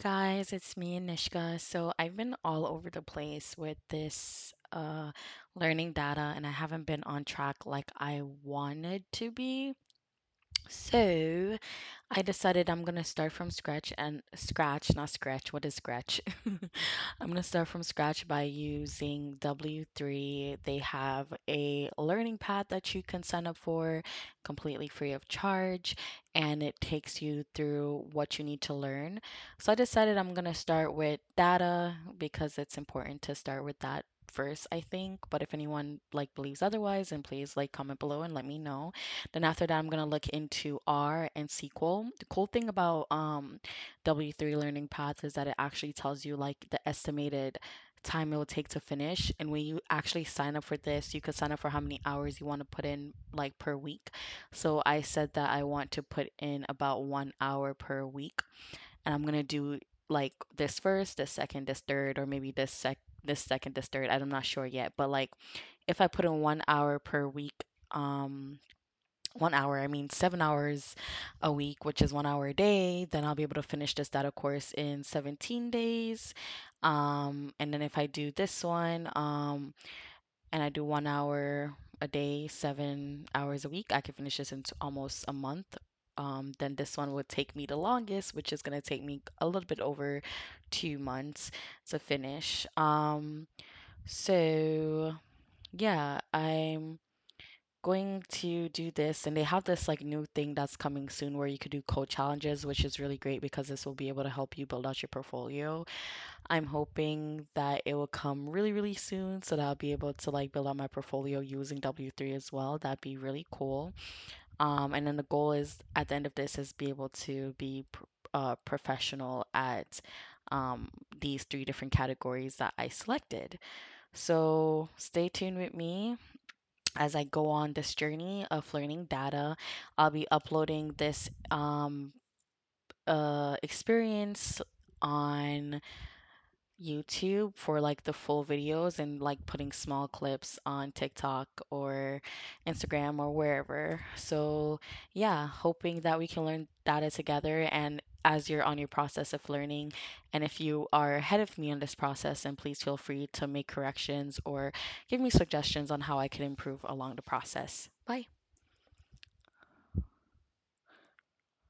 Guys, it's me, Nishka. So I've been all over the place with this learning data, and I haven't been on track like I wanted to be. So I decided I'm gonna start from not scratch. What is scratch? I'm gonna start from scratch by using W3. They have a learning path that you can sign up for completely free of charge, and it takes you through what you need to learn. So I decided I'm gonna start with data because it's important to start with that first, I think. But if anyone like believes otherwise, then please like comment below and let me know. Then after that, I'm gonna look into R and SQL. The cool thing about W3 Learning Path is that it actually tells you like the estimated time it will take to finish. And when you actually sign up for this, you could sign up for how many hours you want to put in like per week. So I said that I want to put in about 1 hour per week, and I'm gonna do like this first, this second, this third, or maybe this second, this third. I'm not sure yet, but like if I put in 1 hour per week, um 1 hour, I mean 7 hours a week, which is 1 hour a day, then I'll be able to finish this data course in 17 days. And then if I do this one, and I do 1 hour a day, 7 hours a week, I can finish this in almost a month. Then this one would take me the longest, which is going to take me a little bit over 2 months to finish. So yeah, I'm going to do this, and they have this like new thing that's coming soon where you could do code challenges, which is really great because this will be able to help you build out your portfolio. I'm hoping that it will come really, really soon so that I'll be able to like build out my portfolio using W3 as well. That'd be really cool. And then the goal is at the end of this is be able to be professional at um, these three different categories that I selected. So stay tuned with me as I go on this journey of learning data. I'll be uploading this experience on YouTube for like the full videos and like putting small clips on TikTok or Instagram or wherever. So, yeah, hoping that we can learn data together. And as you're on your process of learning, and if you are ahead of me on this process, then please feel free to make corrections or give me suggestions on how I can improve along the process. Bye.